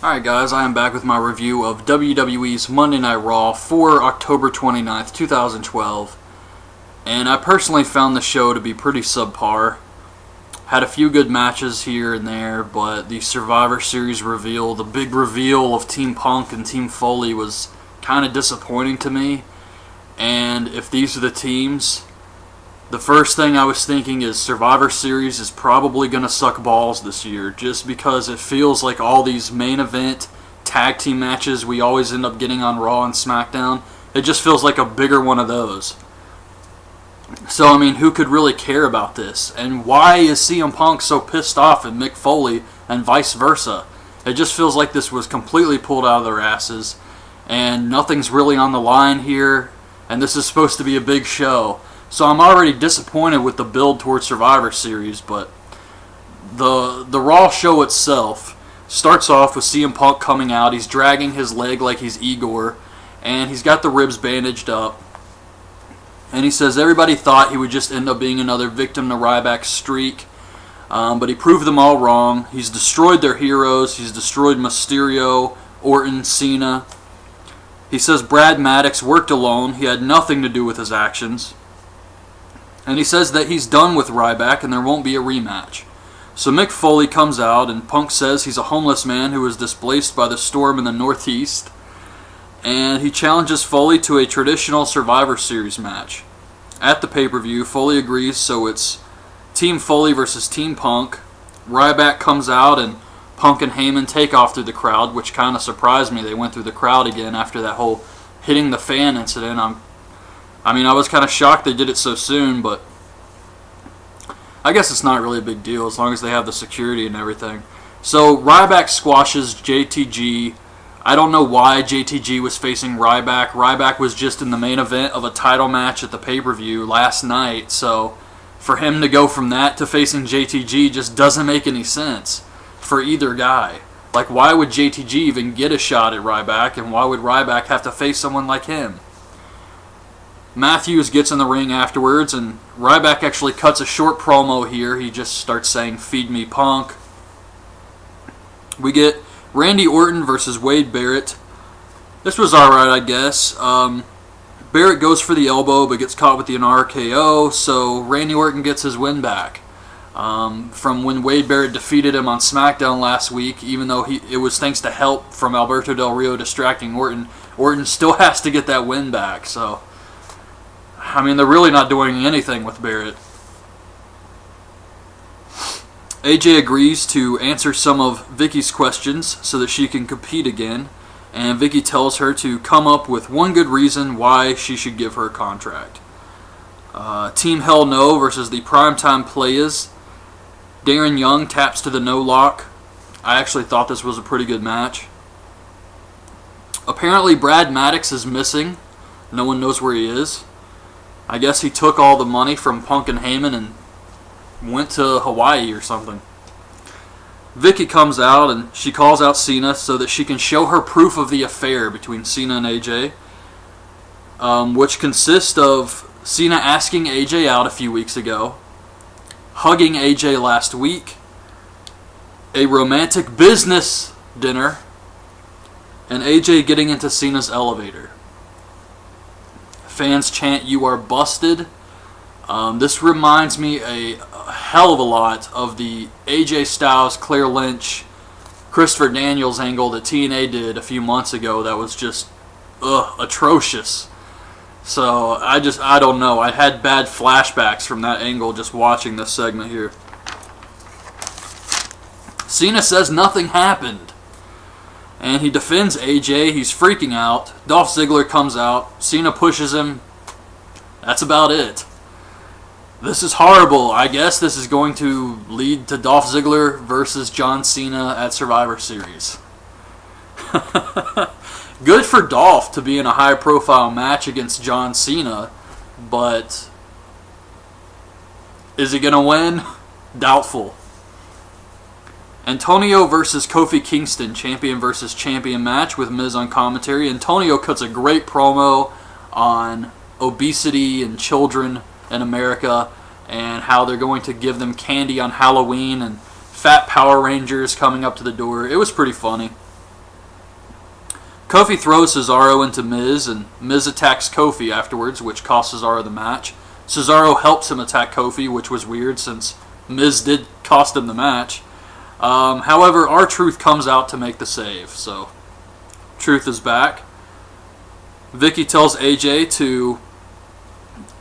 Alright guys, I am back with my review of WWE's Monday Night Raw for October 29th, 2012. And I personally found the show to be pretty subpar. Had a few good matches here and there, but the Survivor Series reveal, the big reveal of Team Punk and Team Foley was kind of disappointing to me. And if these are the teams, the first thing I was thinking is Survivor Series is probably going to suck balls this year, just because it feels like all these main event tag team matches we always end up getting on Raw and SmackDown, it just feels like a bigger one of those. So, I mean, who could really care about this? And why is CM Punk so pissed off at Mick Foley and vice versa? It just feels like this was completely pulled out of their asses, and nothing's really on the line here, and this is supposed to be a big show. So I'm already disappointed with the build towards Survivor Series, but the Raw show itself starts off with CM Punk coming out. He's dragging his leg like he's Igor, and he's got the ribs bandaged up. And he says everybody thought he would just end up being another victim to Ryback's streak, but he proved them all wrong. He's destroyed their heroes. He's destroyed Mysterio, Orton, Cena. He says Brad Maddox worked alone. He had nothing to do with his actions. And he says that he's done with Ryback and there won't be a rematch. So Mick Foley comes out and Punk says he's a homeless man who was displaced by the storm in the Northeast. And he challenges Foley to a traditional Survivor Series match. At the pay-per-view, Foley agrees, so it's Team Foley versus Team Punk. Ryback comes out and Punk and Heyman take off through the crowd, which kind of surprised me. They went through the crowd again after that whole hitting the fan incident. I was kind of shocked they did it so soon, but I guess it's not really a big deal as long as they have the security and everything. So Ryback squashes JTG. I don't know why JTG was facing Ryback. Ryback was just in the main event of a title match at the pay-per-view last night, so for him to go from that to facing JTG just doesn't make any sense for either guy. Like, why would JTG even get a shot at Ryback, and why would Ryback have to face someone like him? Matthews gets in the ring afterwards, and Ryback actually cuts a short promo here. He just starts saying, "Feed me, Punk." We get Randy Orton versus Wade Barrett. This was alright, I guess. Barrett goes for the elbow, but gets caught with the RKO, so Randy Orton gets his win back. From when Wade Barrett defeated him on SmackDown last week, even though it was thanks to help from Alberto Del Rio distracting Orton, Orton still has to get that win back, so they're really not doing anything with Barrett. AJ agrees to answer some of Vicky's questions so that she can compete again, and Vicky tells her to come up with one good reason why she should give her a contract. Team Hell No versus the Primetime Players. Darren Young taps to the no lock. I actually thought this was a pretty good match. Apparently Brad Maddox is missing. No one knows where he is. I guess he took all the money from Punk and Heyman and went to Hawaii or something. Vicky comes out and she calls out Cena so that she can show her proof of the affair between Cena and AJ, which consists of Cena asking AJ out a few weeks ago, hugging AJ last week, a romantic business dinner, and AJ getting into Cena's elevator. Fans chant, "You are busted." This reminds me a hell of a lot of the AJ Styles, Claire Lynch, Christopher Daniels angle that TNA did a few months ago that was just atrocious. So I don't know. I had bad flashbacks from that angle just watching this segment here. Cena says nothing happened, and he defends AJ. He's freaking out. Dolph Ziggler comes out. Cena pushes him. That's about it. This is horrible. I guess this is going to lead to Dolph Ziggler versus John Cena at Survivor Series. Good for Dolph to be in a high-profile match against John Cena, but is he going to win? Doubtful. Antonio versus Kofi Kingston, champion versus champion match with Miz on commentary. Antonio cuts a great promo on obesity and children in America and how they're going to give them candy on Halloween and fat Power Rangers coming up to the door. It was pretty funny. Kofi throws Cesaro into Miz, and Miz attacks Kofi afterwards, which costs Cesaro the match. Cesaro helps him attack Kofi, which was weird since Miz did cost him the match. However, R-Truth comes out to make the save, so Truth is back. Vicky tells AJ to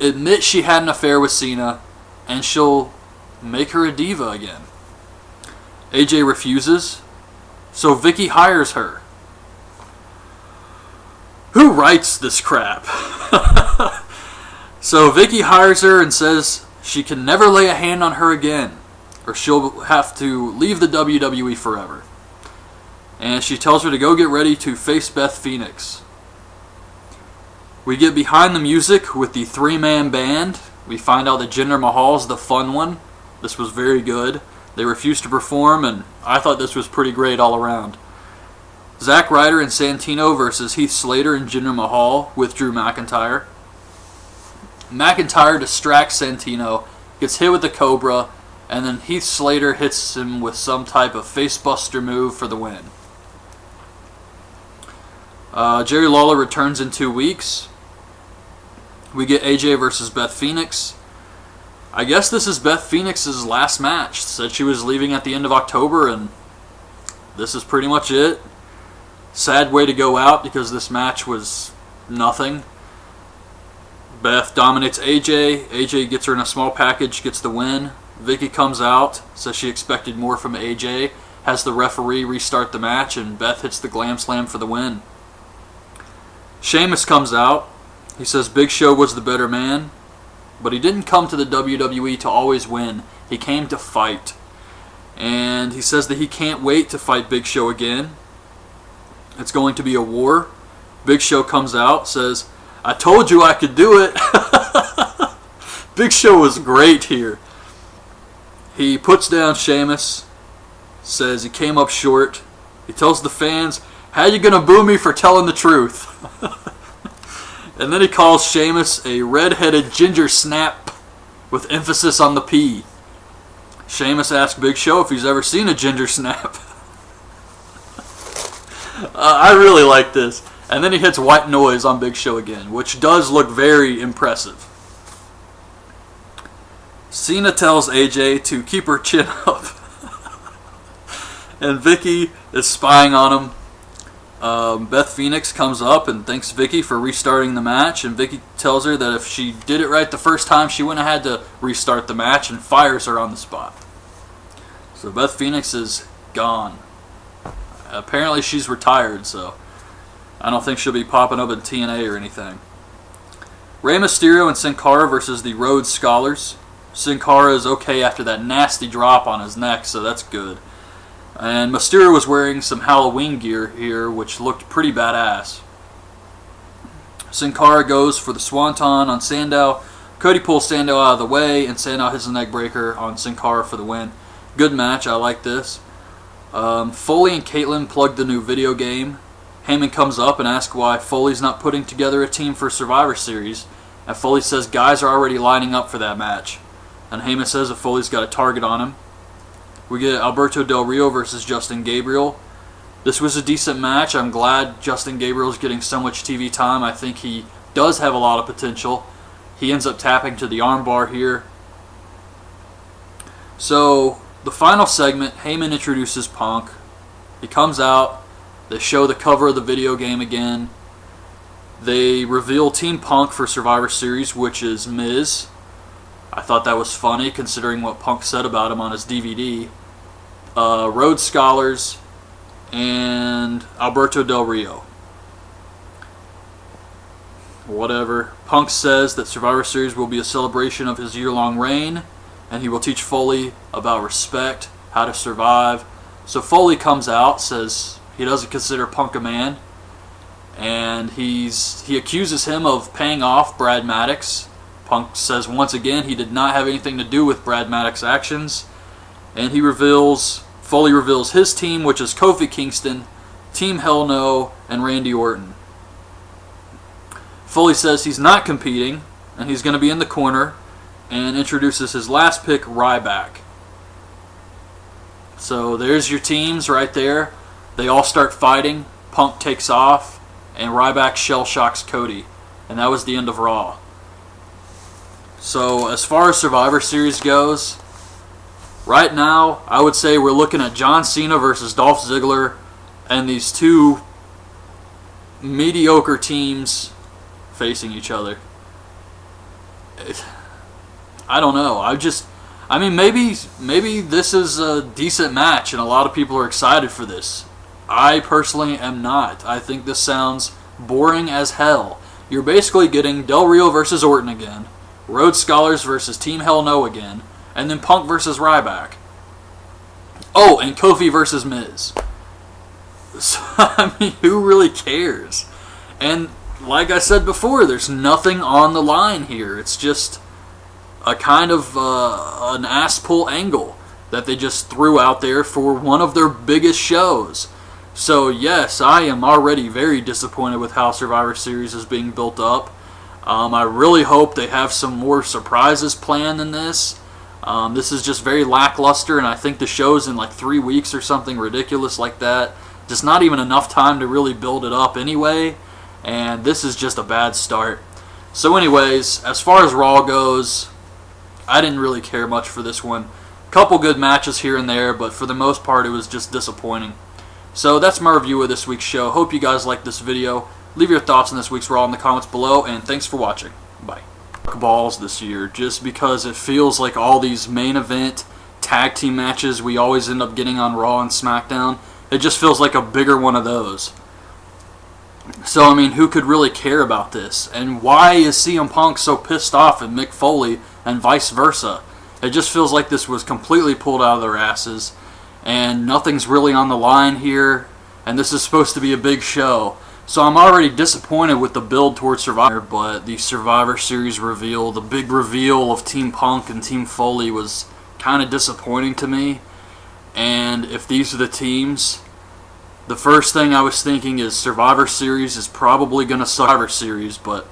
admit she had an affair with Cena, and she'll make her a diva again. AJ refuses, so Vicky hires her. Who writes this crap? So Vicky hires her and says she can never lay a hand on her again, or she'll have to leave the WWE forever. And she tells her to go get ready to face Beth Phoenix. We get behind the music with the three-man band. We find out that Jinder Mahal's the fun one. This was very good. They refused to perform, and I thought this was pretty great all around. Zack Ryder and Santino versus Heath Slater and Jinder Mahal with Drew McIntyre. McIntyre distracts Santino, gets hit with the Cobra, and then Heath Slater hits him with some type of facebuster move for the win. Jerry Lawler returns in 2 weeks. We get AJ versus Beth Phoenix. I guess this is Beth Phoenix's last match. Said she was leaving at the end of October, and this is pretty much it. Sad way to go out because this match was nothing. Beth dominates AJ. AJ gets her in a small package, gets the win. Vicky comes out, says she expected more from AJ, has the referee restart the match, and Beth hits the Glam Slam for the win. Sheamus comes out. He says Big Show was the better man, but he didn't come to the WWE to always win. He came to fight. And he says that he can't wait to fight Big Show again. It's going to be a war. Big Show comes out, says, I told you I could do it. Big Show was great here. He puts down Sheamus, says he came up short. He tells the fans, how you going to boo me for telling the truth? And then he calls Sheamus a redheaded ginger snap with emphasis on the P. Sheamus asks Big Show if he's ever seen a ginger snap. I really like this. And then he hits white noise on Big Show again, which does look very impressive. Cena tells AJ to keep her chin up. And Vicky is spying on him. Beth Phoenix comes up and thanks Vicky for restarting the match, and Vicky tells her that if she did it right the first time, she wouldn't have had to restart the match, and fires her on the spot. So Beth Phoenix is gone. Apparently she's retired, so I don't think she'll be popping up in TNA or anything. Rey Mysterio and Sin Cara versus the Rhodes Scholars. Sin Cara is okay after that nasty drop on his neck, so that's good. And Mysterio was wearing some Halloween gear here, which looked pretty badass. Sin Cara goes for the Swanton on Sandow. Cody pulls Sandow out of the way, and Sandow hits a neck breaker on Sin Cara for the win. Good match, I like this. Foley and Caitlyn plug the new video game. Heyman comes up and asks why Foley's not putting together a team for Survivor Series. And Foley says guys are already lining up for that match. And Heyman says that Foley's got a target on him. We get Alberto Del Rio versus Justin Gabriel. This was a decent match. I'm glad Justin Gabriel's getting so much TV time. I think he does have a lot of potential. He ends up tapping to the armbar here. So, the final segment, Heyman introduces Punk. He comes out. They show the cover of the video game again. They reveal Team Punk for Survivor Series, which is Miz. I thought that was funny, considering what Punk said about him on his DVD. Rhodes Scholars and Alberto Del Rio. Whatever. Punk says that Survivor Series will be a celebration of his year-long reign, and he will teach Foley about respect, how to survive. So Foley comes out, says he doesn't consider Punk a man, and he accuses him of paying off Brad Maddox. Punk says once again he did not have anything to do with Brad Maddox's actions, and Foley reveals his team, which is Kofi Kingston, Team Hell No, and Randy Orton. Foley says he's not competing, and he's going to be in the corner, and introduces his last pick, Ryback. So there's your teams right there. They all start fighting. Punk takes off. and Ryback shell shocks Cody, and that was the end of Raw. So as far as Survivor Series goes, right now I would say we're looking at John Cena versus Dolph Ziggler, and these two mediocre teams facing each other. I don't know. I mean, maybe this is a decent match and a lot of people are excited for this. I personally am not. I think this sounds boring as hell. You're basically getting Del Rio versus Orton again, Rhodes Scholars versus Team Hell No again, and then Punk versus Ryback. Oh, and Kofi versus Miz. So, I mean, who really cares? And like I said before, there's nothing on the line here. It's just a kind of an ass-pull angle that they just threw out there for one of their biggest shows. So yes, I am already very disappointed with how Survivor Series is being built up. I really hope they have some more surprises planned than this. This is just very lackluster, and I think the show's in like 3 weeks or something ridiculous like that. Just not even enough time to really build it up anyway, and this is just a bad start. So anyways, as far as Raw goes, I didn't really care much for this one. Couple good matches here and there, but for the most part it was just disappointing. So that's my review of this week's show. Hope you guys liked this video. Leave your thoughts on this week's Raw in the comments below, and thanks for watching. Bye. Balls this year, just because it feels like all these main event tag team matches we always end up getting on Raw and SmackDown, it just feels like a bigger one of those. So I mean, who could really care about this? And why is CM Punk so pissed off at Mick Foley and vice versa? It just feels like this was completely pulled out of their asses, and nothing's really on the line here, and this is supposed to be a big show. So I'm already disappointed with the build towards Survivor, but the Survivor Series reveal, the big reveal of Team Punk and Team Foley was kind of disappointing to me. And if these are the teams, the first thing I was thinking is Survivor Series is probably going to suck. Survivor Series, but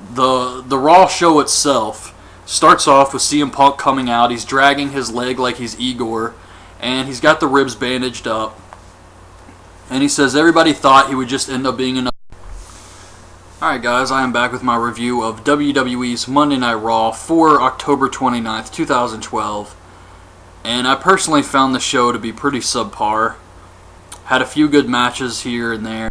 the Raw show itself starts off with CM Punk coming out. He's dragging his leg like he's Igor, and he's got the ribs bandaged up. And he says everybody thought he would just end up being enough. Alright guys, I am back with my review of WWE's Monday Night Raw for October 29th, 2012. And I personally found the show to be pretty subpar. Had a few good matches here and there.